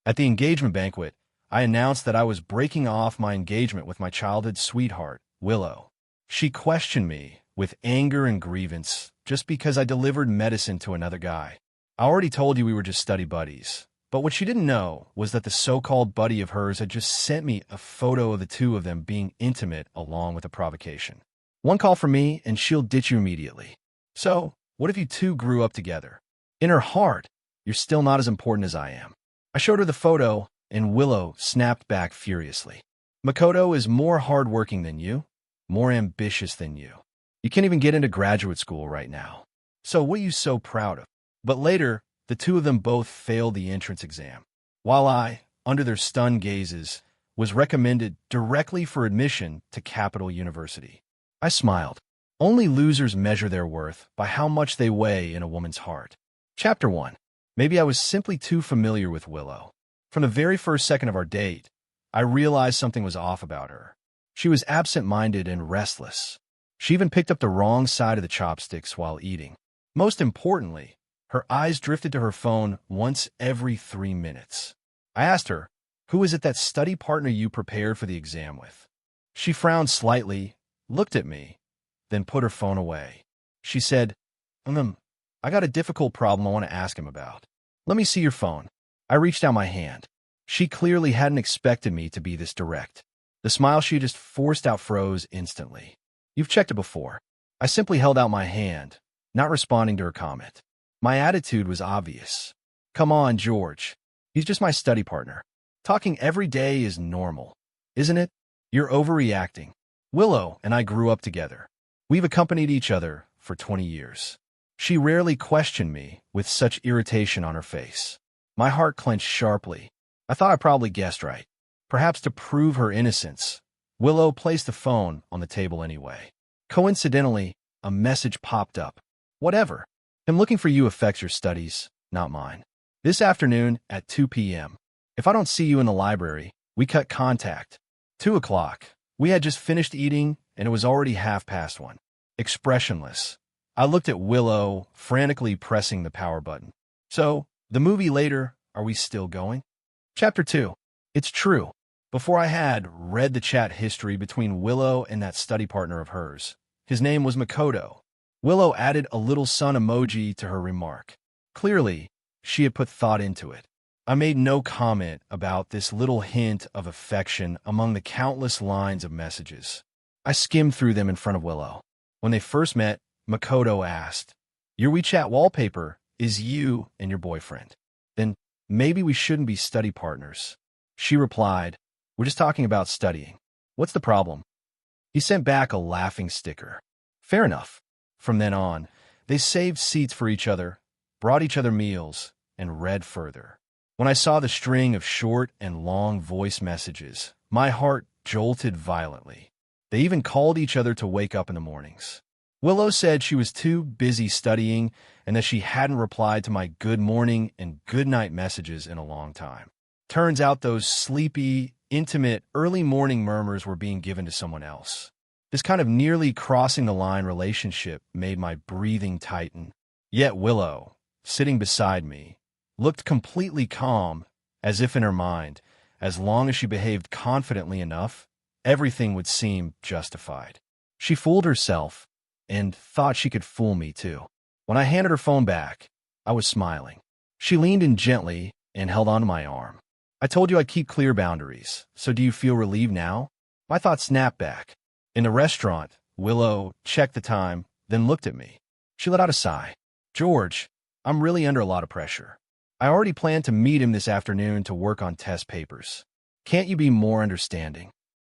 At the engagement banquet, I announced that I was breaking off my engagement with my childhood sweetheart, Willow. She questioned me with anger and grievance just because I delivered medicine to another guy. I already told you we were just study buddies, but what she didn't know was that the so-called buddy of hers had just sent me a photo of the two of them being intimate along with a provocation. One call from me and she'll ditch you immediately. So, what if you two grew up together? In her heart, you're still not as important as I am. I showed her the photo, and Willow snapped back furiously. Makoto is more hardworking than you, more ambitious than you. You can't even get into graduate school right now. So what are you so proud of? But later, the two of them both failed the entrance exam, while I, under their stunned gazes, was recommended directly for admission to Capital University. I smiled. Only losers measure their worth by how much they weigh in a woman's heart. Chapter 1. Maybe I was simply too familiar with Willow. From the very first second of our date, I realized something was off about her. She was absent-minded and restless. She even picked up the wrong side of the chopsticks while eating. Most importantly, her eyes drifted to her phone once every 3 minutes. I asked her, "Who is it that study partner you prepared for the exam with?" She frowned slightly, looked at me, then put her phone away. She said, I got a difficult problem I want to ask him about. Let me see your phone." I reached out my hand. She clearly hadn't expected me to be this direct. The smile she just forced out froze instantly. "You've checked it before." I simply held out my hand, not responding to her comment. My attitude was obvious. "Come on, George. He's just my study partner. Talking every day is normal, isn't it? You're overreacting. Willow and I grew up together. We've accompanied each other for 20 years. She rarely questioned me with such irritation on her face. My heart clenched sharply. I thought I probably guessed right. Perhaps to prove her innocence, Willow placed the phone on the table anyway. Coincidentally, a message popped up. "Whatever. Him looking for you affects your studies, not mine. This afternoon at 2 p.m. If I don't see you in the library, we cut contact." 2 o'clock. We had just finished eating, and it was already 1:30. Expressionless, I looked at Willow, frantically pressing the power button. "So, the movie later, are we still going?" Chapter 2. It's true. Before I had read the chat history between Willow and that study partner of hers, his name was Makoto, Willow added a little sun emoji to her remark. Clearly, she had put thought into it. I made no comment about this little hint of affection among the countless lines of messages. I skimmed through them in front of Willow. When they first met, Makoto asked, "Your WeChat wallpaper is you and your boyfriend. Then maybe we shouldn't be study partners." She replied, "We're just talking about studying. What's the problem?" He sent back a laughing sticker. Fair enough. From then on, they saved seats for each other, brought each other meals, and read further. When I saw the string of short and long voice messages, my heart jolted violently. They even called each other to wake up in the mornings. Willow said she was too busy studying and that she hadn't replied to my good morning and good night messages in a long time. Turns out those sleepy, intimate, early morning murmurs were being given to someone else. This kind of nearly crossing the line relationship made my breathing tighten. Yet Willow, sitting beside me, looked completely calm, as if in her mind, as long as she behaved confidently enough, everything would seem justified. She fooled herself and thought she could fool me too. When I handed her phone back, I was smiling. She leaned in gently and held onto my arm. "I told you I'd keep clear boundaries, so do you feel relieved now?" My thoughts snapped back. In the restaurant, Willow checked the time, then looked at me. She let out a sigh. "George, I'm really under a lot of pressure. I already planned to meet him this afternoon to work on test papers. Can't you be more understanding?"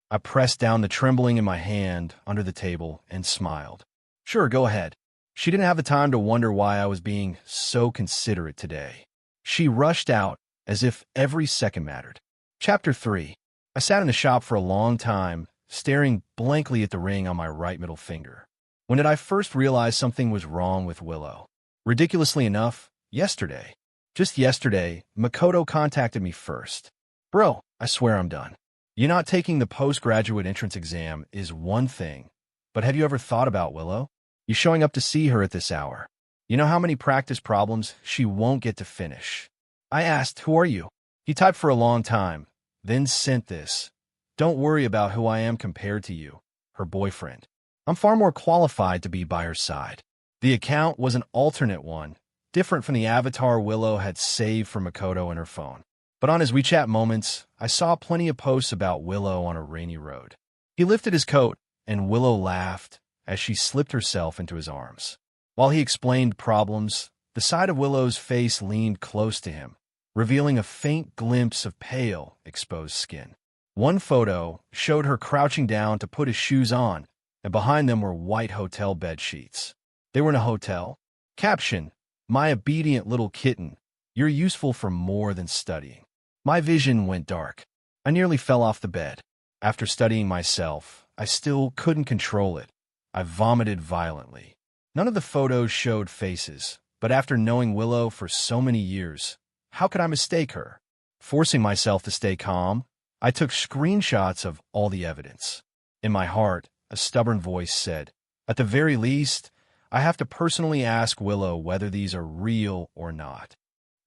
I pressed down the trembling in my hand under the table and smiled. "Sure, go ahead." She didn't have the time to wonder why I was being so considerate today. She rushed out as if every second mattered. Chapter 3. I sat in the shop for a long time, staring blankly at the ring on my right middle finger. When did I first realize something was wrong with Willow? Ridiculously enough, yesterday. Just yesterday, Makoto contacted me first. "Bro, I swear I'm done. You not taking the postgraduate entrance exam is one thing, but have you ever thought about Willow? You showing up to see her at this hour. You know how many practice problems she won't get to finish." I asked, "Who are you?" He typed for a long time, then sent this. Don't worry about who I am compared to you, her boyfriend. I'm far more qualified to be by her side. The account was an alternate one, different from the avatar Willow had saved for Makoto in her phone. But on his WeChat moments, I saw plenty of posts about Willow on a rainy road. He lifted his coat, and Willow laughed as she slipped herself into his arms. While he explained problems, the side of Willow's face leaned close to him, revealing a faint glimpse of pale, exposed skin. One photo showed her crouching down to put his shoes on, and behind them were white hotel bed sheets. They were in a hotel. Caption, "My obedient little kitten, you're useful for more than studying." My vision went dark. I nearly fell off the bed. After studying myself, I still couldn't control it. I vomited violently. None of the photos showed faces, but after knowing Willow for so many years, how could I mistake her? Forcing myself to stay calm, I took screenshots of all the evidence. In my heart, a stubborn voice said, at the very least, I have to personally ask Willow whether these are real or not.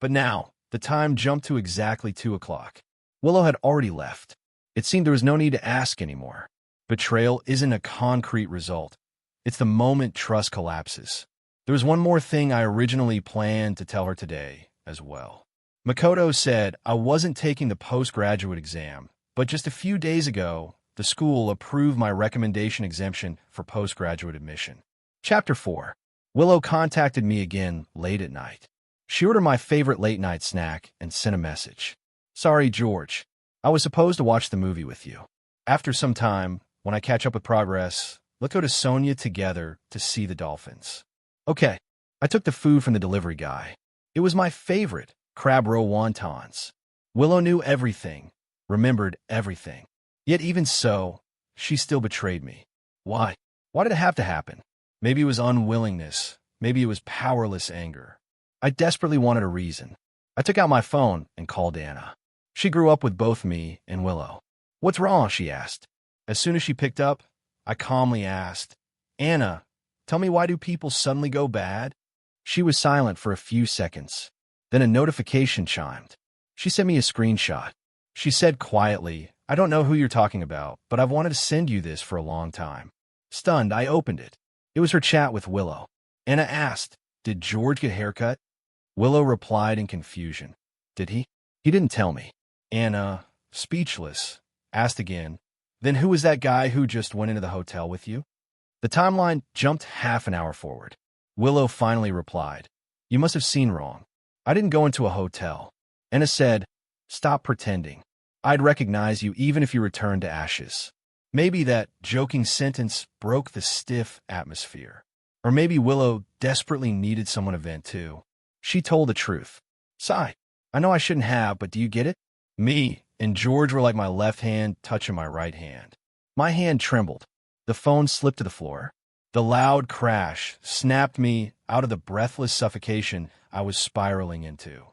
But now, the time jumped to exactly 2 o'clock. Willow had already left. It seemed there was no need to ask anymore. Betrayal isn't a concrete result. It's the moment trust collapses. There was one more thing I originally planned to tell her today as well. Makoto said I wasn't taking the postgraduate exam, but just a few days ago, the school approved my recommendation exemption for postgraduate admission. Chapter 4. Willow contacted me again late at night. She ordered my favorite late-night snack and sent a message. Sorry, George. I was supposed to watch the movie with you. After some time, when I catch up with progress, let's go to Sonia together to see the dolphins. Okay. I took the food from the delivery guy. It was my favorite, crab roe wontons. Willow knew everything, remembered everything. Yet even so, she still betrayed me. Why? Why did it have to happen? Maybe it was unwillingness. Maybe it was powerless anger. I desperately wanted a reason. I took out my phone and called Anna. She grew up with both me and Willow. What's wrong? She asked. As soon as she picked up, I calmly asked, Anna, tell me, why do people suddenly go bad? She was silent for a few seconds. Then a notification chimed. She sent me a screenshot. She said quietly, I don't know who you're talking about, but I've wanted to send you this for a long time. Stunned, I opened it. It was her chat with Willow. Anna asked, did George get a haircut? Willow replied in confusion. Did he? He didn't tell me. Anna, speechless, asked again, then who was that guy who just went into the hotel with you? The timeline jumped half an hour forward. Willow finally replied, you must have seen wrong. I didn't go into a hotel. Anna said, stop pretending. I'd recognize you even if you returned to ashes. Maybe that joking sentence broke the stiff atmosphere. Or maybe Willow desperately needed someone to vent to. She told the truth. Sigh. I know I shouldn't have, but do you get it? Me and George were like my left hand touching my right hand. My hand trembled. The phone slipped to the floor. The loud crash snapped me out of the breathless suffocation I was spiraling into.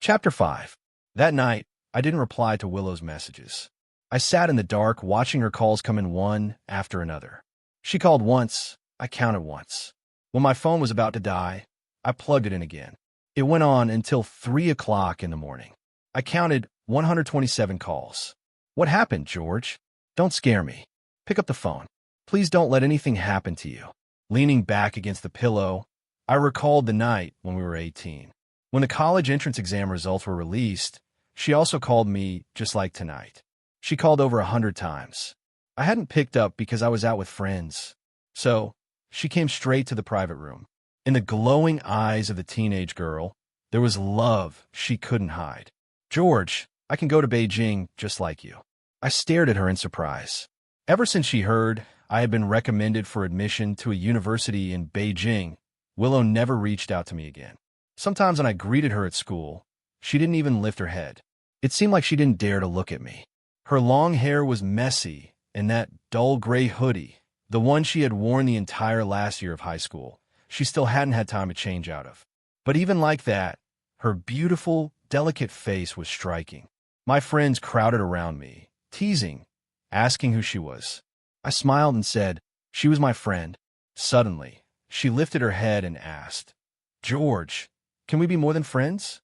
Chapter 5. That night, I didn't reply to Willow's messages. I sat in the dark watching her calls come in one after another. She called once. I counted once. When my phone was about to die, I plugged it in again. It went on until 3 o'clock in the morning. I counted 127 calls. What happened, George? Don't scare me. Pick up the phone. Please don't let anything happen to you. Leaning back against the pillow, I recalled the night when we were 18. When the college entrance exam results were released, she also called me just like tonight. She called over 100 times. I hadn't picked up because I was out with friends. So, she came straight to the private room. In the glowing eyes of the teenage girl, there was love she couldn't hide. George, I can go to Beijing just like you. I stared at her in surprise. Ever since she heard I had been recommended for admission to a university in Beijing, Willow never reached out to me again. Sometimes when I greeted her at school, she didn't even lift her head. It seemed like she didn't dare to look at me. Her long hair was messy, and that dull gray hoodie, the one she had worn the entire last year of high school, she still hadn't had time to change out of. But even like that, her beautiful, delicate face was striking. My friends crowded around me, teasing, asking who she was. I smiled and said, she was my friend. Suddenly, she lifted her head and asked, George, can we be more than friends?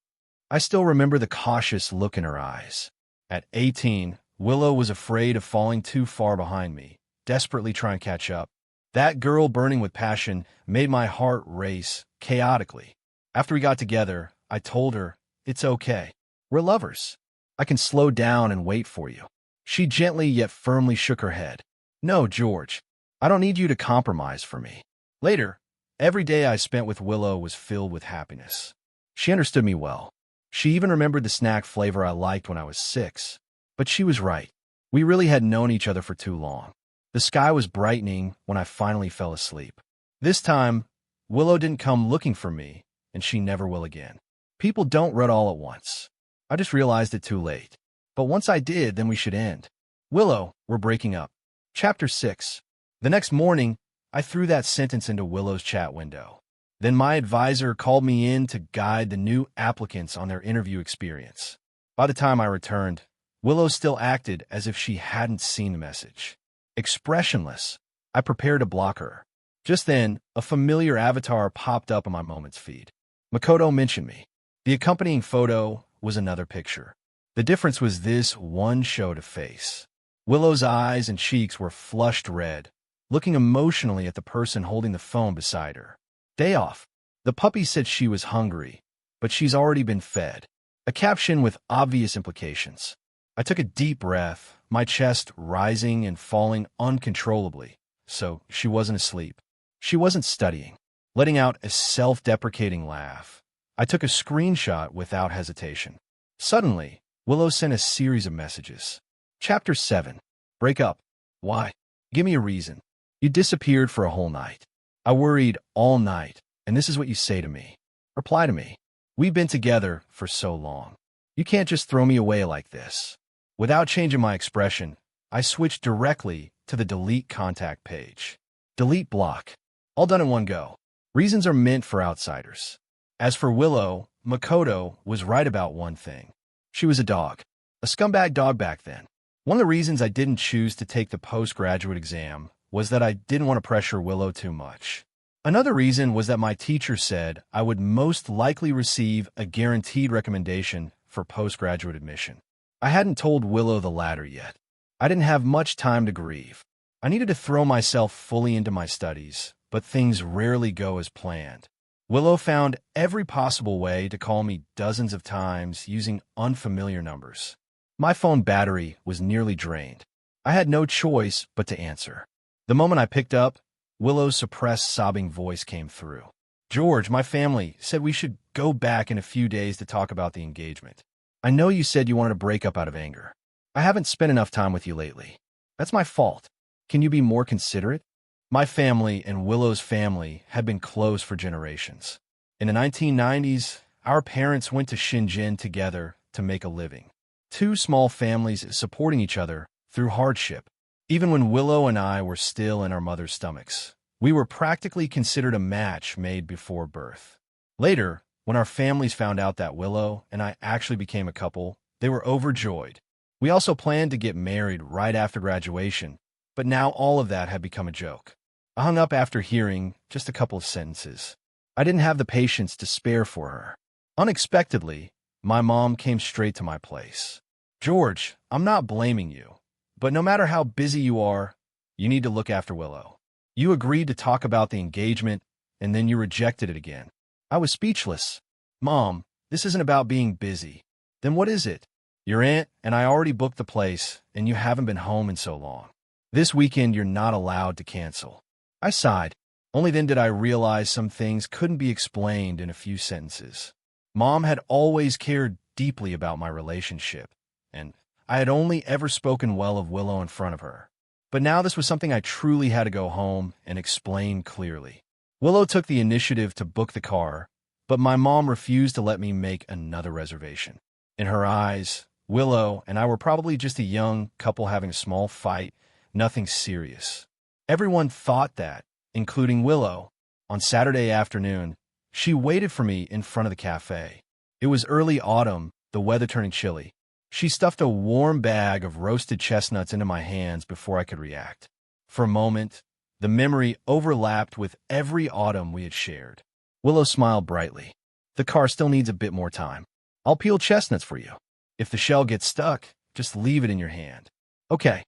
I still remember the cautious look in her eyes. At 18, Willow was afraid of falling too far behind me, desperately trying to catch up. That girl burning with passion made my heart race chaotically. After we got together, I told her, "It's okay. We're lovers. I can slow down and wait for you." She gently yet firmly shook her head. "No, George. I don't need you to compromise for me." Later, every day I spent with Willow was filled with happiness. She understood me well. She even remembered the snack flavor I liked when I was 6. But she was right. We really had known each other for too long. The sky was brightening when I finally fell asleep. This time, Willow didn't come looking for me, and she never will again. People don't run all at once. I just realized it too late. But once I did, then we should end. Willow, we're breaking up. Chapter 6. The next morning, I threw that sentence into Willow's chat window. Then my advisor called me in to guide the new applicants on their interview experience. By the time I returned, Willow still acted as if she hadn't seen the message. Expressionless, I prepared to block her. Just then, a familiar avatar popped up on my Moments feed. Makoto mentioned me. The accompanying photo was another picture. The difference was this one showed a face. Willow's eyes and cheeks were flushed red, looking emotionally at the person holding the phone beside her. Day off. The puppy said she was hungry, but she's already been fed. A caption with obvious implications. I took a deep breath, my chest rising and falling uncontrollably. So she wasn't asleep. She wasn't studying. Letting out a self-deprecating laugh, I took a screenshot without hesitation. Suddenly, Willow sent a series of messages. Chapter 7. Break up. Why? Give me a reason. You disappeared for a whole night. I worried all night, and this is what you say to me. Reply to me. We've been together for so long. You can't just throw me away like this. Without changing my expression, I switched directly to the delete contact page. Delete block. All done in one go. Reasons are meant for outsiders. As for Willow, Makoto was right about one thing. She was a dog. A scumbag dog back then. One of the reasons I didn't choose to take the postgraduate exam was that I didn't want to pressure Willow too much. Another reason was that my teacher said I would most likely receive a guaranteed recommendation for postgraduate admission. I hadn't told Willow the latter yet. I didn't have much time to grieve. I needed to throw myself fully into my studies, but things rarely go as planned. Willow found every possible way to call me dozens of times using unfamiliar numbers. My phone battery was nearly drained. I had no choice but to answer. The moment I picked up, Willow's suppressed sobbing voice came through. "George, my family said we should go back in a few days to talk about the engagement. I know you said you wanted to break up out of anger. I haven't spent enough time with you lately. That's my fault. Can you be more considerate?" My family and Willow's family had been close for generations. In the 1990s, our parents went to Shenzhen together to make a living. Two small families supporting each other through hardship. Even when Willow and I were still in our mother's stomachs, we were practically considered a match made before birth. Later, when our families found out that Willow and I actually became a couple, they were overjoyed. We also planned to get married right after graduation, but now all of that had become a joke. I hung up after hearing just a couple of sentences. I didn't have the patience to spare for her. Unexpectedly, my mom came straight to my place. "George, I'm not blaming you. But no matter how busy you are, you need to look after Willow. You agreed to talk about the engagement, and then you rejected it again." I was speechless. "Mom, this isn't about being busy." "Then what is it?" "Your aunt and I already booked the place, and you haven't been home in so long. This weekend you're not allowed to cancel." I sighed. Only then did I realize some things couldn't be explained in a few sentences. Mom had always cared deeply about my relationship, and I had only ever spoken well of Willow in front of her. But now this was something I truly had to go home and explain clearly. Willow took the initiative to book the car, but my mom refused to let me make another reservation. In her eyes, Willow and I were probably just a young couple having a small fight, nothing serious. Everyone thought that, including Willow. On Saturday afternoon, she waited for me in front of the cafe. It was early autumn, the weather turning chilly. She stuffed a warm bag of roasted chestnuts into my hands before I could react. For a moment, the memory overlapped with every autumn we had shared. Willow smiled brightly. "The car still needs a bit more time." I'll peel chestnuts for you. If the shell gets stuck, just leave it in your hand. Okay.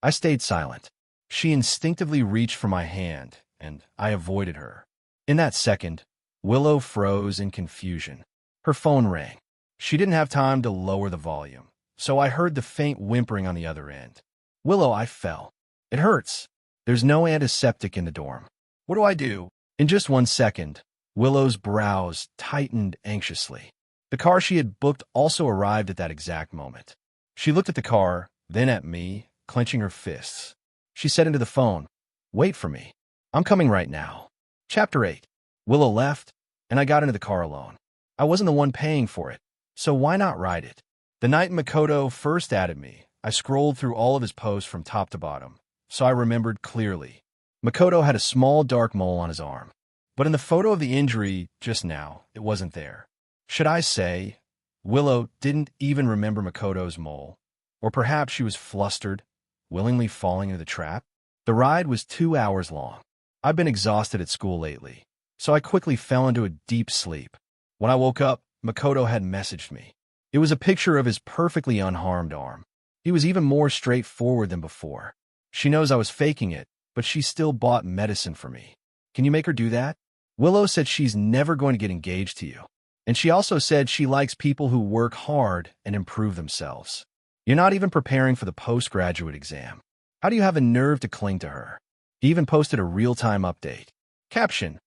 I stayed silent. She instinctively reached for my hand, and I avoided her. In that second, Willow froze in confusion. Her phone rang. She didn't have time to lower the volume, so I heard the faint whimpering on the other end. Willow, I fell. It hurts. There's no antiseptic in the dorm. What do I do? In just 1 second, Willow's brows tightened anxiously. The car she had booked also arrived at that exact moment. She looked at the car, then at me, clenching her fists. She said into the phone, "Wait for me. I'm coming right now." Chapter 8. Willow left, and I got into the car alone. I wasn't the one paying for it, so why not ride it? The night Makoto first added me, I scrolled through all of his posts from top to bottom, so I remembered clearly. Makoto had a small dark mole on his arm, but in the photo of the injury just now, it wasn't there. Should I say, Willow didn't even remember Makoto's mole, or perhaps she was flustered, willingly falling into the trap? The ride was 2 hours long. I've been exhausted at school lately, so I quickly fell into a deep sleep. When I woke up, Makoto had messaged me. It was a picture of his perfectly unharmed arm. He was even more straightforward than before. She knows I was faking it, but she still bought medicine for me. Can you make her do that? Willow said she's never going to get engaged to you. And she also said she likes people who work hard and improve themselves. You're not even preparing for the postgraduate exam. How do you have the nerve to cling to her? He even posted a real-time update. Caption: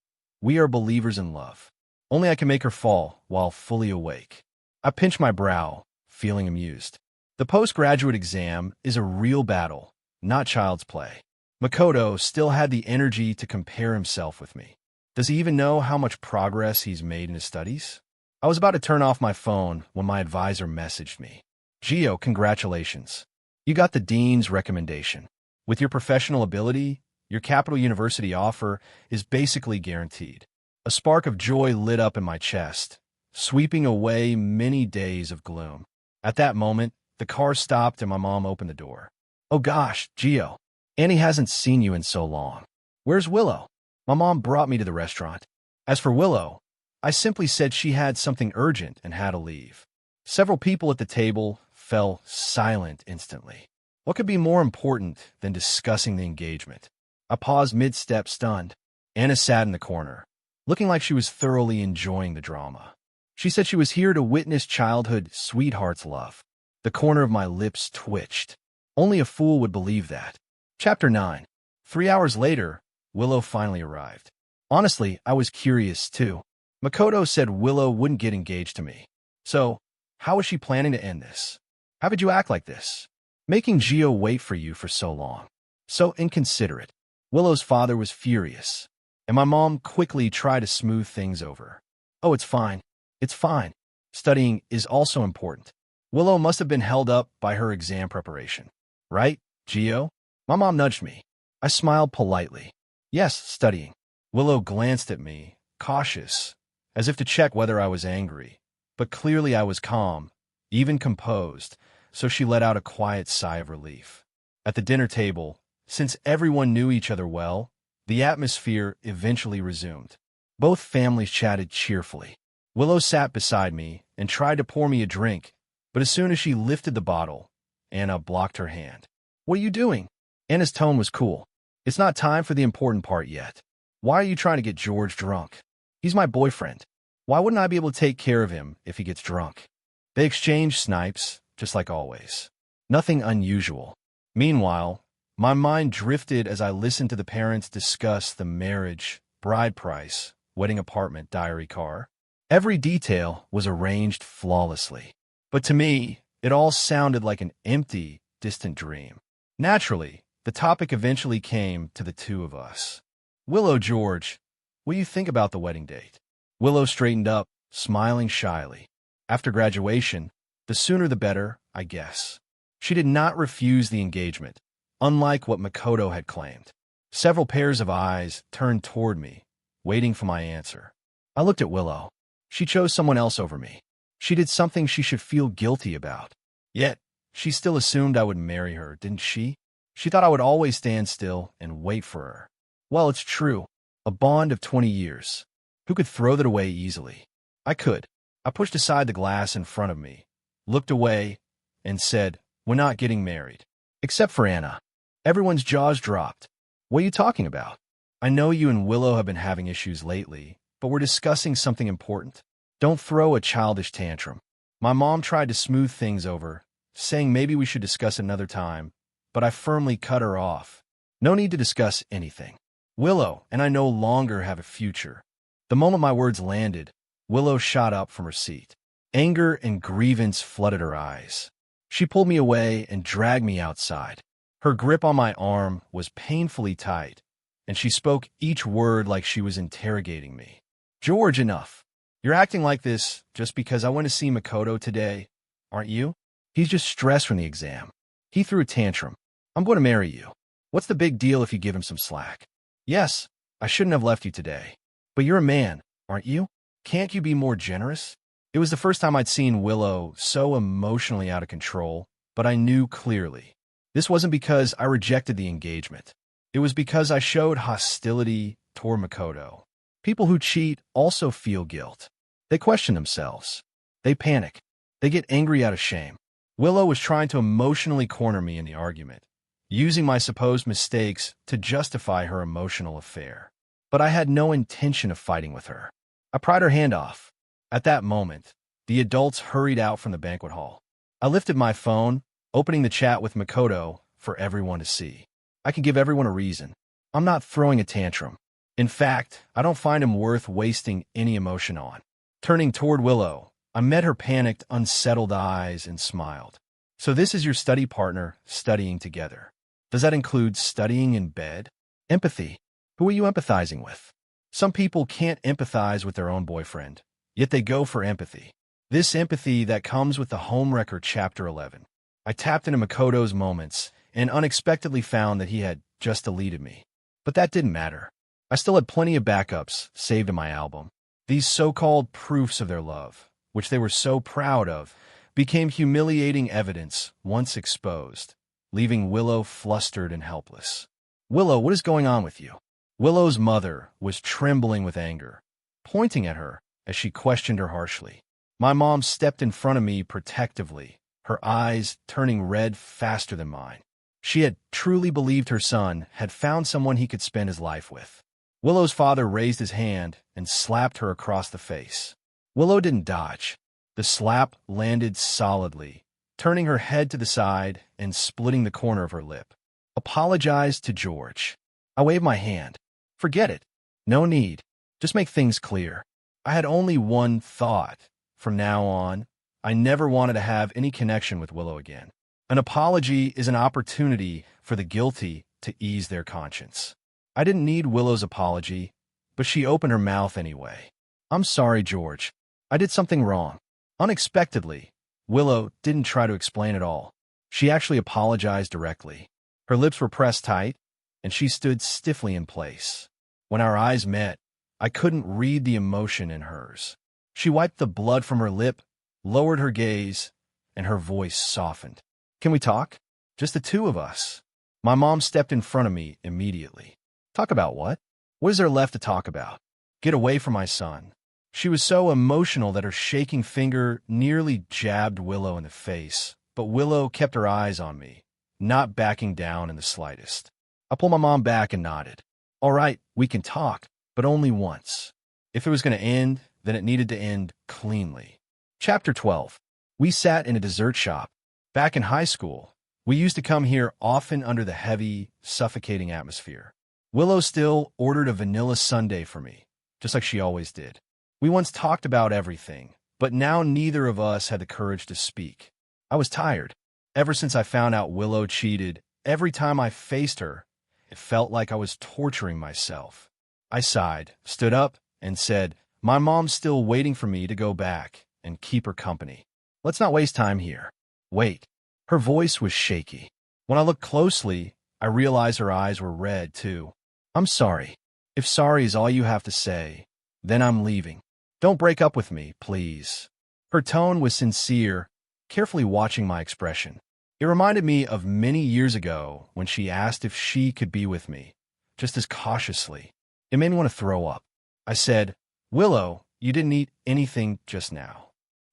"We are believers in love. Only I can make her fall while fully awake." I pinched my brow, feeling amused. The postgraduate exam is a real battle, not child's play. Makoto still had the energy to compare himself with me. Does he even know how much progress he's made in his studies? I was about to turn off my phone when my advisor messaged me. "Gio, congratulations. You got the dean's recommendation. With your professional ability, your Capital University offer is basically guaranteed." A spark of joy lit up in my chest, sweeping away many days of gloom. At that moment, the car stopped and my mom opened the door. "Oh gosh, Gio, Annie hasn't seen you in so long. Where's Willow?" My mom brought me to the restaurant. As for Willow, I simply said she had something urgent and had to leave. Several people at the table fell silent instantly. What could be more important than discussing the engagement? I paused mid-step, stunned. Anna sat in the corner, looking like she was thoroughly enjoying the drama. She said she was here to witness childhood sweetheart's love. The corner of my lips twitched. Only a fool would believe that. Chapter 9. 3 hours later, Willow finally arrived. Honestly, I was curious too. Makoto said Willow wouldn't get engaged to me. So, how was she planning to end this? How could you act like this? Making Gio wait for you for so long. So inconsiderate. Willow's father was furious, and my mom quickly tried to smooth things over. "Oh, it's fine. It's fine. Studying is also important. Willow must have been held up by her exam preparation. Right, Gio?" My mom nudged me. I smiled politely. "Yes, studying." Willow glanced at me, cautious, as if to check whether I was angry. But clearly I was calm, even composed, so she let out a quiet sigh of relief. At the dinner table, since everyone knew each other well, the atmosphere eventually resumed. Both families chatted cheerfully. Willow sat beside me and tried to pour me a drink, but as soon as she lifted the bottle, Anna blocked her hand. "What are you doing?" Anna's tone was cool. "It's not time for the important part yet. Why are you trying to get George drunk? He's my boyfriend. Why wouldn't I be able to take care of him if he gets drunk?" They exchanged snipes, just like always. Nothing unusual. Meanwhile, my mind drifted as I listened to the parents discuss the marriage, bride price, wedding apartment, diary car. Every detail was arranged flawlessly. But to me, it all sounded like an empty, distant dream. Naturally, the topic eventually came to the two of us. "Willow, George, what do you think about the wedding date?" Willow straightened up, smiling shyly. After graduation, the sooner the better, I guess. She did not refuse the engagement, unlike what Makoto had claimed. Several pairs of eyes turned toward me, waiting for my answer. I looked at Willow. She chose someone else over me. She did something she should feel guilty about. Yet, she still assumed I would marry her, didn't she? She thought I would always stand still and wait for her. Well, it's true. A bond of 20 years. Who could throw that away easily? I could. I pushed aside the glass in front of me, looked away, and said, "We're not getting married." Except for Anna. Everyone's jaws dropped. "What are you talking about? I know you and Willow have been having issues lately, but we're discussing something important. Don't throw a childish tantrum." My mom tried to smooth things over, saying maybe we should discuss another time, but I firmly cut her off. No need to discuss anything. Willow and I no longer have a future. The moment my words landed, Willow shot up from her seat. Anger and grievance flooded her eyes. She pulled me away and dragged me outside. Her grip on my arm was painfully tight, and she spoke each word like she was interrogating me. "George, enough. You're acting like this just because I went to see Makoto today, aren't you? He's just stressed from the exam. He threw a tantrum. I'm going to marry you. What's the big deal if you give him some slack? Yes, I shouldn't have left you today. But you're a man, aren't you? Can't you be more generous?" It was the first time I'd seen Willow so emotionally out of control, but I knew clearly. This wasn't because I rejected the engagement. It was because I showed hostility toward Makoto. People who cheat also feel guilt. They question themselves. They panic. They get angry out of shame. Willow was trying to emotionally corner me in the argument, using my supposed mistakes to justify her emotional affair. But I had no intention of fighting with her. I pried her hand off. At that moment, the adults hurried out from the banquet hall. I lifted my phone, opening the chat with Makoto for everyone to see. I can give everyone a reason. I'm not throwing a tantrum. In fact, I don't find him worth wasting any emotion on. Turning toward Willow, I met her panicked, unsettled eyes and smiled. "So this is your study partner, studying together. Does that include studying in bed?" Empathy. Who are you empathizing with? Some people can't empathize with their own boyfriend, yet they go for empathy. This empathy that comes with the Homewrecker Chapter 11. I tapped into Makoto's moments and unexpectedly found that he had just deleted me. But that didn't matter. I still had plenty of backups saved in my album. These so-called proofs of their love, which they were so proud of, became humiliating evidence once exposed, leaving Willow flustered and helpless. "Willow, what is going on with you?" Willow's mother was trembling with anger, pointing at her as she questioned her harshly. My mom stepped in front of me protectively, her eyes turning red faster than mine. She had truly believed her son had found someone he could spend his life with. Willow's father raised his hand and slapped her across the face. Willow didn't dodge. The slap landed solidly, turning her head to the side and splitting the corner of her lip. "Apologize to George." I waved my hand. "Forget it. No need. Just make things clear." I had only one thought. From now on, I never wanted to have any connection with Willow again. An apology is an opportunity for the guilty to ease their conscience. I didn't need Willow's apology, but she opened her mouth anyway. "I'm sorry, George. I did something wrong." Unexpectedly, Willow didn't try to explain at all. She actually apologized directly. Her lips were pressed tight, and she stood stiffly in place. When our eyes met, I couldn't read the emotion in hers. She wiped the blood from her lip, lowered her gaze, and her voice softened. "Can we talk? Just the two of us." My mom stepped in front of me immediately. "Talk about what? What is there left to talk about? Get away from my son." She was so emotional that her shaking finger nearly jabbed Willow in the face, but Willow kept her eyes on me, not backing down in the slightest. I pulled my mom back and nodded. "All right, we can talk, but only once." If it was going to end, then it needed to end cleanly. Chapter 12. We sat in a dessert shop. Back in high school, we used to come here often under the heavy, suffocating atmosphere. Willow still ordered a vanilla sundae for me, just like she always did. We once talked about everything, but now neither of us had the courage to speak. I was tired. Ever since I found out Willow cheated, every time I faced her, it felt like I was torturing myself. I sighed, stood up, and said, "My mom's still waiting for me to go back and keep her company. Let's not waste time here." "Wait." Her voice was shaky. When I looked closely, I realized her eyes were red, too. "I'm sorry. If sorry is all you have to say, then I'm leaving. Don't break up with me, please." Her tone was sincere, carefully watching my expression. It reminded me of many years ago when she asked if she could be with me, just as cautiously. It made me want to throw up. I said, "Willow, you didn't eat anything just now."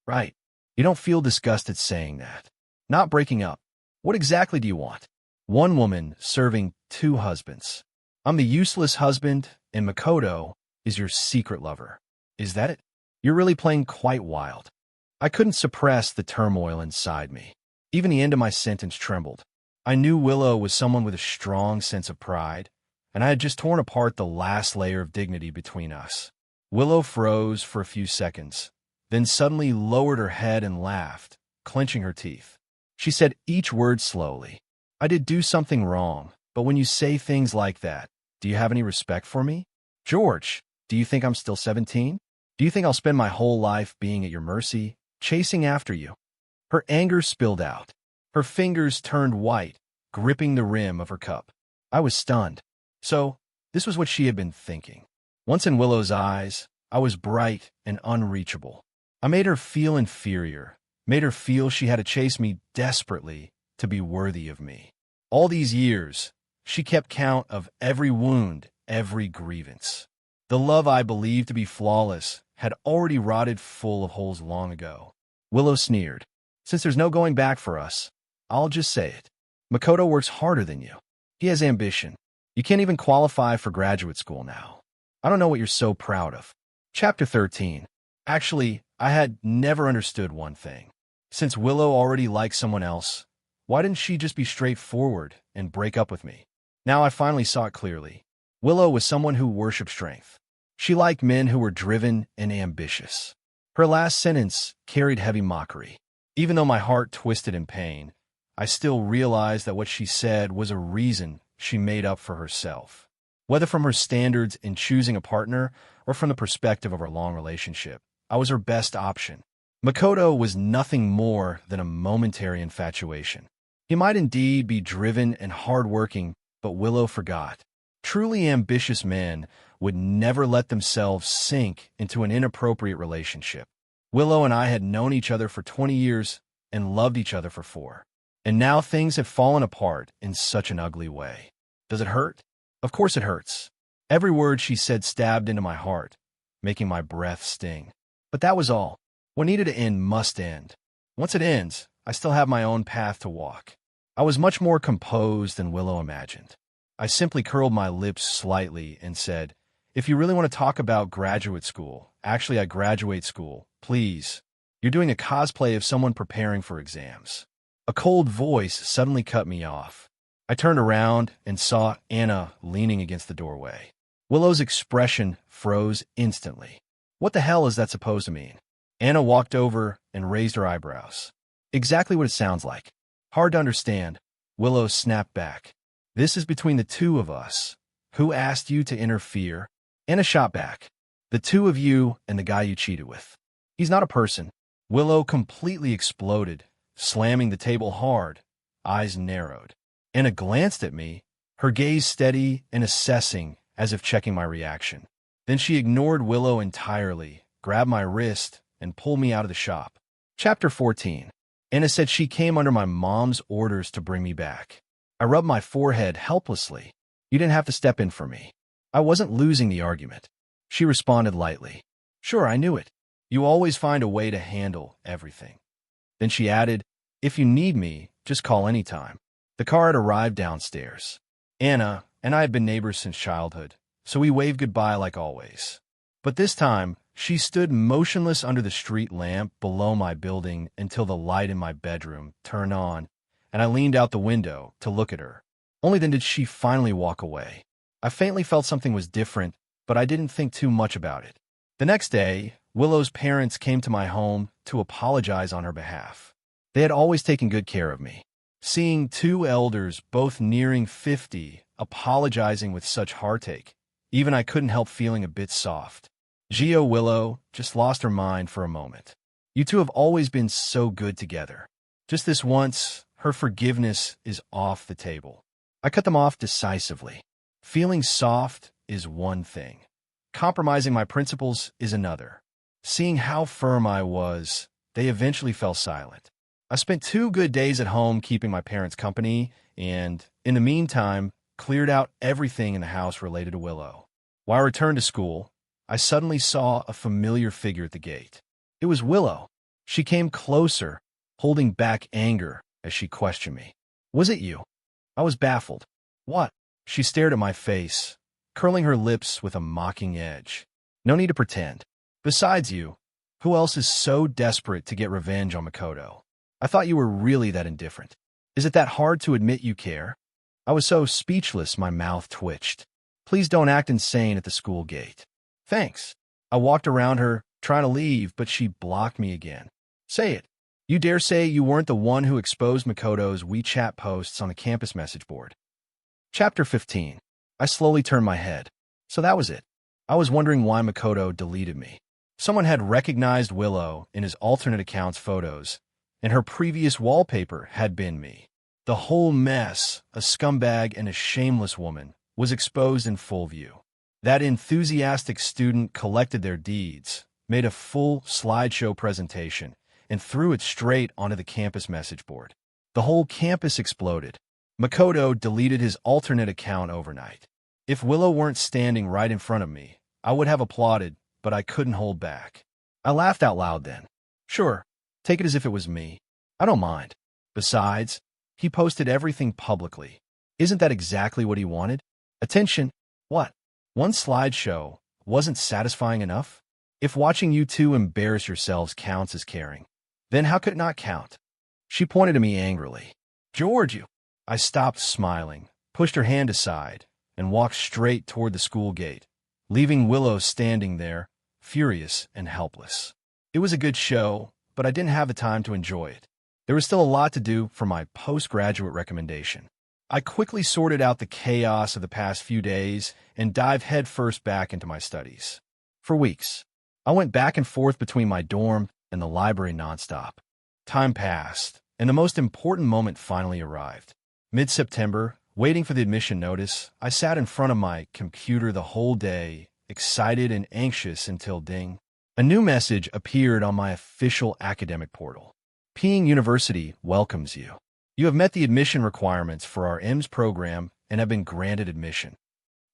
Right. You don't feel disgusted saying that. Not breaking up. What exactly do you want? One woman serving two husbands. I'm the useless husband, and Makoto is your secret lover. Is that it? You're really playing quite wild. I couldn't suppress the turmoil inside me. Even the end of my sentence trembled. I knew Willow was someone with a strong sense of pride, and I had just torn apart the last layer of dignity between us. Willow froze for a few seconds, then suddenly lowered her head and laughed, clenching her teeth. She said each word slowly. I did do something wrong, but when you say things like that, do you have any respect for me? George, do you think I'm still 17? Do you think I'll spend my whole life being at your mercy, chasing after you? Her anger spilled out. Her fingers turned white, gripping the rim of her cup. I was stunned. So, this was what she had been thinking. Once in Willow's eyes, I was bright and unreachable. I made her feel inferior, made her feel she had to chase me desperately to be worthy of me. All these years, she kept count of every wound, every grievance. The love I believed to be flawless had already rotted full of holes long ago. Willow sneered. Since there's no going back for us, I'll just say it. Makoto works harder than you. He has ambition. You can't even qualify for graduate school now. I don't know what you're so proud of. Chapter 13. Actually, I had never understood one thing. Since Willow already liked someone else, why didn't she just be straightforward and break up with me? Now I finally saw it clearly. Willow was someone who worshipped strength. She liked men who were driven and ambitious. Her last sentence carried heavy mockery. Even though my heart twisted in pain, I still realized that what she said was a reason she made up for herself. Whether from her standards in choosing a partner or from the perspective of our long relationship, I was her best option. Makoto was nothing more than a momentary infatuation. He might indeed be driven and hardworking, but Willow forgot. Truly ambitious men would never let themselves sink into an inappropriate relationship. Willow and I had known each other for 20 years and loved each other for 4. And now things have fallen apart in such an ugly way. Does it hurt? Of course it hurts. Every word she said stabbed into my heart, making my breath sting. But that was all. What needed to end must end. Once it ends, I still have my own path to walk. I was much more composed than Willow imagined. I simply curled my lips slightly and said, if you really want to talk about graduate school, actually I graduate school, please. You're doing a cosplay of someone preparing for exams. A cold voice suddenly cut me off. I turned around and saw Anna leaning against the doorway. Willow's expression froze instantly. What the hell is that supposed to mean? Anna walked over and raised her eyebrows. Exactly what it sounds like. Hard to understand. Willow snapped back. This is between the two of us. Who asked you to interfere? Anna shot back. The two of you and the guy you cheated with. He's not a person. Willow completely exploded, slamming the table hard, eyes narrowed. Anna glanced at me, her gaze steady and assessing as if checking my reaction. Then she ignored Willow entirely, grabbed my wrist, and pulled me out of the shop. Chapter 14. Anna said she came under my mom's orders to bring me back. I rubbed my forehead helplessly. You didn't have to step in for me. I wasn't losing the argument. She responded lightly. Sure, I knew it. You always find a way to handle everything. Then she added, if you need me, just call anytime. The car had arrived downstairs. Anna and I had been neighbors since childhood, so we waved goodbye like always. But this time, she stood motionless under the street lamp below my building until the light in my bedroom turned on, and I leaned out the window to look at her. Only then did she finally walk away. I faintly felt something was different, but I didn't think too much about it. The next day, Willow's parents came to my home to apologize on her behalf. They had always taken good care of me. Seeing two elders, both nearing 50, apologizing with such heartache, even I couldn't help feeling a bit soft. Gio Willow just lost her mind for a moment. You two have always been so good together. Just this once, her forgiveness is off the table. I cut them off decisively. Feeling soft is one thing. Compromising my principles is another. Seeing how firm I was, they eventually fell silent. I spent 2 good days at home keeping my parents company and, in the meantime, cleared out everything in the house related to Willow. While I returned to school, I suddenly saw a familiar figure at the gate. It was Willow. She came closer, holding back anger as she questioned me. Was it you? I was baffled. What? She stared at my face, curling her lips with a mocking edge. No need to pretend. Besides you, who else is so desperate to get revenge on Makoto? I thought you were really that indifferent. Is it that hard to admit you care? I was so speechless my mouth twitched. Please don't act insane at the school gate. Thanks. I walked around her, trying to leave, but she blocked me again. Say it. You dare say you weren't the one who exposed Makoto's WeChat posts on the campus message board. Chapter 15. I slowly turned my head. So that was it. I was wondering why Makoto deleted me. Someone had recognized Willow in his alternate account's photos, and her previous wallpaper had been me. The whole mess, a scumbag and a shameless woman, was exposed in full view. That enthusiastic student collected their deeds, made a full slideshow presentation, and threw it straight onto the campus message board. The whole campus exploded. Makoto deleted his alternate account overnight. If Willow weren't standing right in front of me, I would have applauded, but I couldn't hold back. I laughed out loud then. Sure, take it as if it was me. I don't mind. Besides, he posted everything publicly. Isn't that exactly what he wanted? Attention. What? One slideshow wasn't satisfying enough? If watching you two embarrass yourselves counts as caring, then how could it not count? She pointed at me angrily. George, you. I stopped smiling, pushed her hand aside, and walked straight toward the school gate, leaving Willow standing there, furious and helpless. It was a good show, but I didn't have the time to enjoy it. There was still a lot to do for my postgraduate recommendation. I quickly sorted out the chaos of the past few days and dived headfirst back into my studies. For weeks, I went back and forth between my dorm and the library nonstop. Time passed, and the most important moment finally arrived. Mid-September, waiting for the admission notice, I sat in front of my computer the whole day, excited and anxious until ding. A new message appeared on my official academic portal. Peking University welcomes you. You have met the admission requirements for our EMS program and have been granted admission.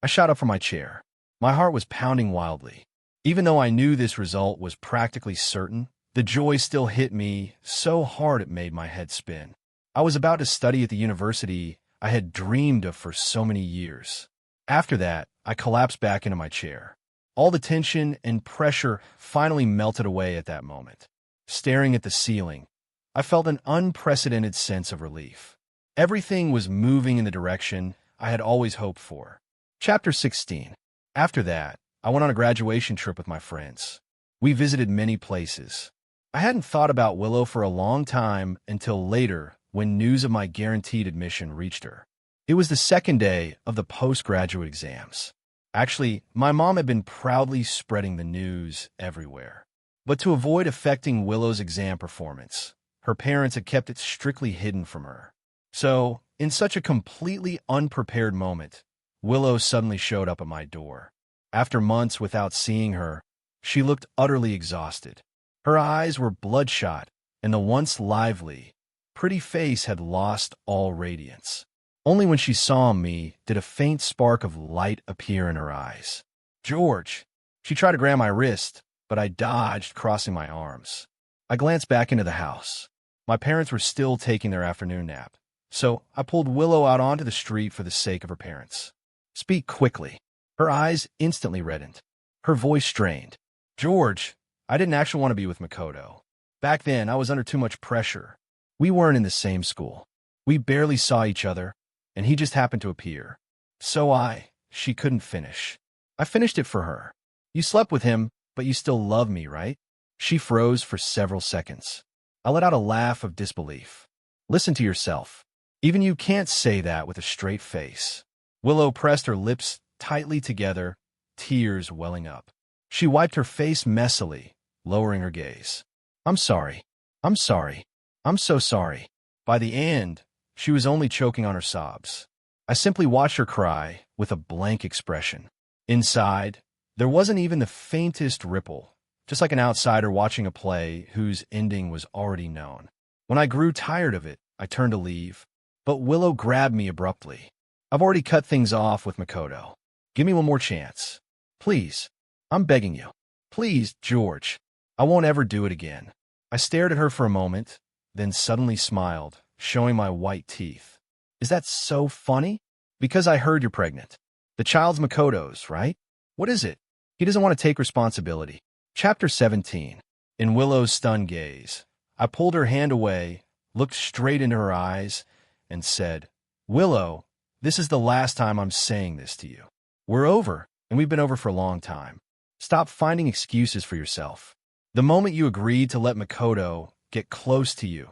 I shot up from my chair. My heart was pounding wildly. Even though I knew this result was practically certain, the joy still hit me so hard it made my head spin. I was about to study at the university I had dreamed of for so many years. After that, I collapsed back into my chair. All the tension and pressure finally melted away at that moment. Staring at the ceiling, I felt an unprecedented sense of relief. Everything was moving in the direction I had always hoped for. Chapter 16. After that, I went on a graduation trip with my friends. We visited many places. I hadn't thought about Willow for a long time until later when news of my guaranteed admission reached her. It was the second day of the postgraduate exams. Actually, my mom had been proudly spreading the news everywhere. But to avoid affecting Willow's exam performance, her parents had kept it strictly hidden from her. So, in such a completely unprepared moment, Willow suddenly showed up at my door. After months without seeing her, she looked utterly exhausted. Her eyes were bloodshot, and the once lively, pretty face had lost all radiance. Only when she saw me did a faint spark of light appear in her eyes. George! She tried to grab my wrist, but I dodged, crossing my arms. I glanced back into the house. My parents were still taking their afternoon nap, so I pulled Willow out onto the street for the sake of her parents. Speak quickly. Her eyes instantly reddened. Her voice strained. George, I didn't actually want to be with Makoto. Back then, I was under too much pressure. We weren't in the same school. We barely saw each other, and he just happened to appear. She couldn't finish. I finished it for her. You slept with him, but you still love me, right? She froze for several seconds. I let out a laugh of disbelief. Listen to yourself. Even you can't say that with a straight face. Willow pressed her lips tightly together, tears welling up. She wiped her face messily, lowering her gaze. I'm sorry. I'm sorry. I'm so sorry. By the end, she was only choking on her sobs. I simply watched her cry with a blank expression. Inside, there wasn't even the faintest ripple, just like an outsider watching a play whose ending was already known. When I grew tired of it, I turned to leave, but Willow grabbed me abruptly. I've already cut things off with Makoto. Give me one more chance. Please. I'm begging you. Please, George. I won't ever do it again. I stared at her for a moment, then suddenly smiled, showing my white teeth. Is that so funny? Because I heard you're pregnant. The child's Makoto's, right? What is it? He doesn't want to take responsibility. Chapter 17. In Willow's stunned gaze, I pulled her hand away, looked straight into her eyes, and said, Willow, this is the last time I'm saying this to you. We're over, and we've been over for a long time. Stop finding excuses for yourself. The moment you agreed to let Makoto get close to you,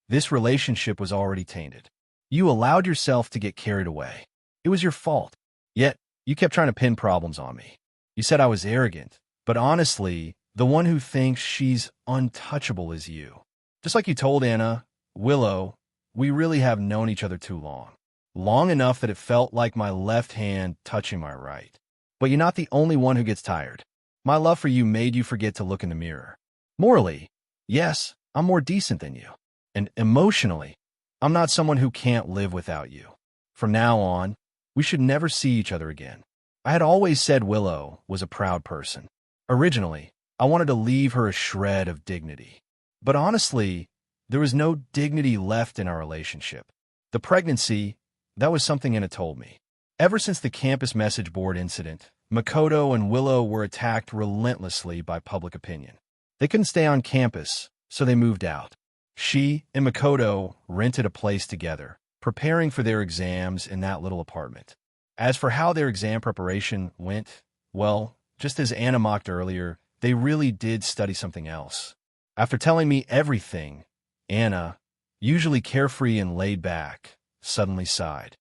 this relationship was already tainted. You allowed yourself to get carried away. It was your fault. Yet, you kept trying to pin problems on me. You said I was arrogant, but honestly, the one who thinks she's untouchable is you. Just like you told Anna, Willow, we really have known each other too long. Long enough that it felt like my left hand touching my right. But you're not the only one who gets tired. My love for you made you forget to look in the mirror. Morally, yes, I'm more decent than you. And emotionally, I'm not someone who can't live without you. From now on, we should never see each other again. I had always said Willow was a proud person. Originally, I wanted to leave her a shred of dignity. But honestly, there was no dignity left in our relationship. The pregnancy, that was something Anna told me. Ever since the campus message board incident, Makoto and Willow were attacked relentlessly by public opinion. They couldn't stay on campus, so they moved out. She and Makoto rented a place together, preparing for their exams in that little apartment. As for how their exam preparation went, well, just as Anna mocked earlier, they really did study something else. After telling me everything, Anna, usually carefree and laid back, suddenly sighed.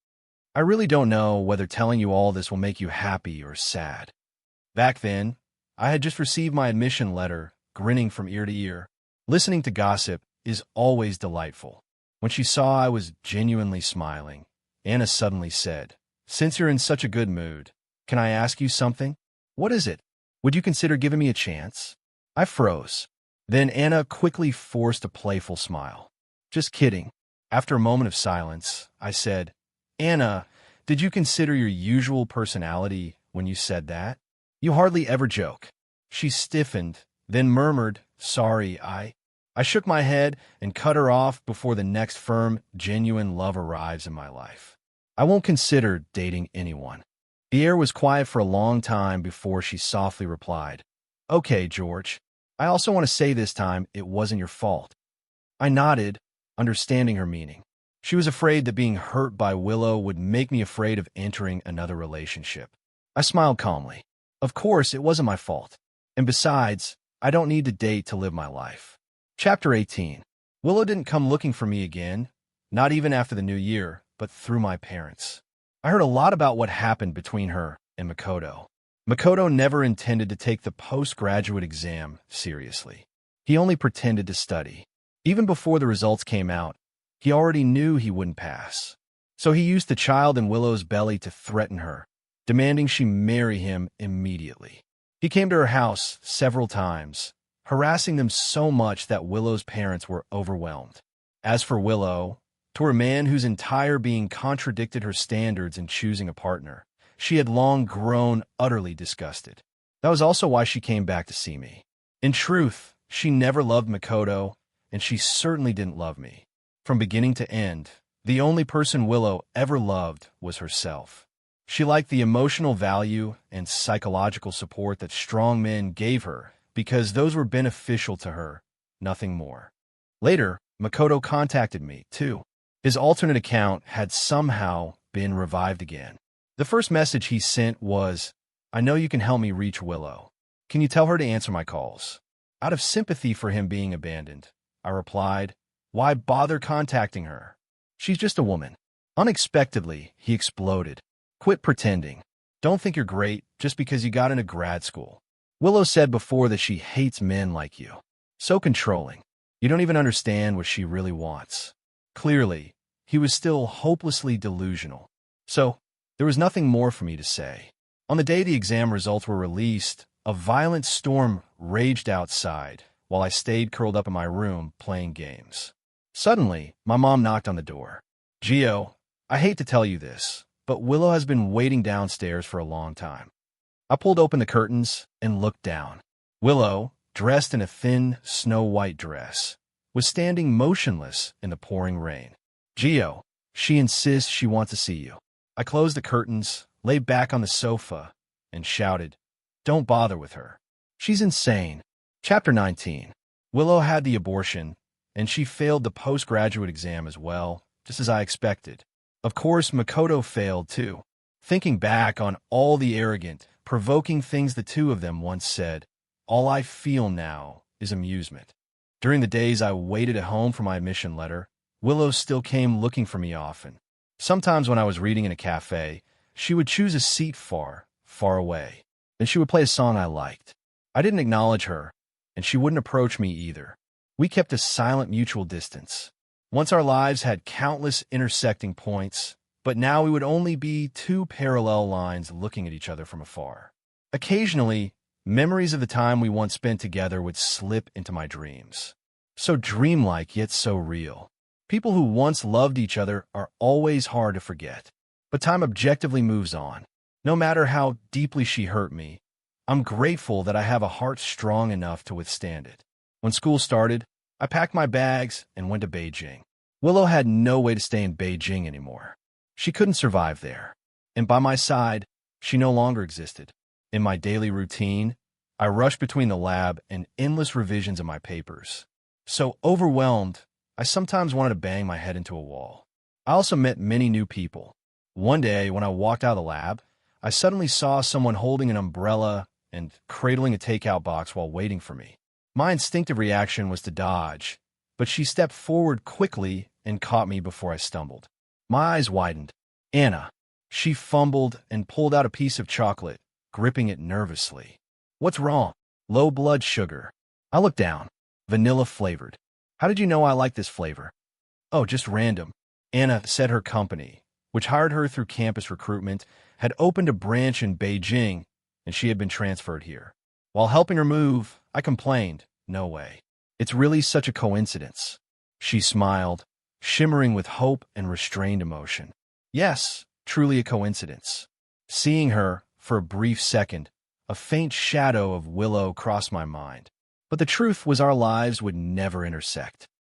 I really don't know whether telling you all this will make you happy or sad. Back then, I had just received my admission letter, grinning from ear to ear. Listening to gossip is always delightful. When she saw I was genuinely smiling, Anna suddenly said, Since you're in such a good mood, can I ask you something? What is it? Would you consider giving me a chance? I froze. Then Anna quickly forced a playful smile. Just kidding. After a moment of silence, I said, Anna, did you consider your usual personality when you said that? You hardly ever joke. She stiffened, then murmured, Sorry, I shook my head and cut her off before the next firm, genuine love arrives in my life. I won't consider dating anyone. The air was quiet for a long time before she softly replied, Okay, George. I also want to say this time it wasn't your fault. I nodded, understanding her meaning. She was afraid that being hurt by Willow would make me afraid of entering another relationship. I smiled calmly. Of course, it wasn't my fault. And besides, I don't need to date to live my life. Chapter 18. Willow didn't come looking for me again, not even after the new year, but through my parents. I heard a lot about what happened between her and Makoto. Makoto never intended to take the postgraduate exam seriously. He only pretended to study. Even before the results came out, he already knew he wouldn't pass. So he used the child in Willow's belly to threaten her, demanding she marry him immediately. He came to her house several times, harassing them so much that Willow's parents were overwhelmed. As for Willow, to a man whose entire being contradicted her standards in choosing a partner, she had long grown utterly disgusted. That was also why she came back to see me. In truth, she never loved Makoto, and she certainly didn't love me. From beginning to end, the only person Willow ever loved was herself. She liked the emotional value and psychological support that strong men gave her because those were beneficial to her, nothing more. Later, Makoto contacted me, too. His alternate account had somehow been revived again. The first message he sent was, I know you can help me reach Willow. Can you tell her to answer my calls? Out of sympathy for him being abandoned, I replied, Why bother contacting her? She's just a woman. Unexpectedly, he exploded. Quit pretending. Don't think you're great just because you got into grad school. Willow said before that she hates men like you. So controlling. You don't even understand what she really wants. Clearly, he was still hopelessly delusional. So, there was nothing more for me to say. On the day the exam results were released, a violent storm raged outside while I stayed curled up in my room playing games. Suddenly, my mom knocked on the door. Gio, I hate to tell you this, but Willow has been waiting downstairs for a long time. I pulled open the curtains and looked down. Willow, dressed in a thin, snow-white dress, was standing motionless in the pouring rain. "Gio, she insists she wants to see you." I closed the curtains, lay back on the sofa, and shouted, "Don't bother with her. She's insane." Chapter 19. Willow had the abortion, and she failed the postgraduate exam as well, just as I expected. Of course, Makoto failed too. Thinking back on all the arrogant, provoking things the two of them once said, all I feel now is amusement. During the days I waited at home for my admission letter, Willow still came looking for me often. Sometimes when I was reading in a cafe, she would choose a seat far, far away. Then she would play a song I liked. I didn't acknowledge her, and she wouldn't approach me either. We kept a silent mutual distance. Once our lives had countless intersecting points, but now we would only be two parallel lines looking at each other from afar. Occasionally, memories of the time we once spent together would slip into my dreams. So dreamlike, yet so real. People who once loved each other are always hard to forget. But time objectively moves on. No matter how deeply she hurt me, I'm grateful that I have a heart strong enough to withstand it. When school started, I packed my bags and went to Beijing. Willow had no way to stay in Beijing anymore. She couldn't survive there. And by my side, she no longer existed. In my daily routine, I rushed between the lab and endless revisions of my papers. So overwhelmed, I sometimes wanted to bang my head into a wall. I also met many new people. One day, when I walked out of the lab, I suddenly saw someone holding an umbrella and cradling a takeout box while waiting for me. My instinctive reaction was to dodge, but she stepped forward quickly and caught me before I stumbled. My eyes widened. "Anna." She fumbled and pulled out a piece of chocolate, gripping it nervously. "What's wrong?" "Low blood sugar." I looked down. "Vanilla flavored." "How did you know I like this flavor?" "Oh, just random." Anna said her company, which hired her through campus recruitment, had opened a branch in Beijing, and she had been transferred here. While helping her move, I complained, "No way. It's really such a coincidence." She smiled, shimmering with hope and restrained emotion. "Yes, truly a coincidence." Seeing her, for a brief second, a faint shadow of Willow crossed my mind. But the truth was our lives would never intersect.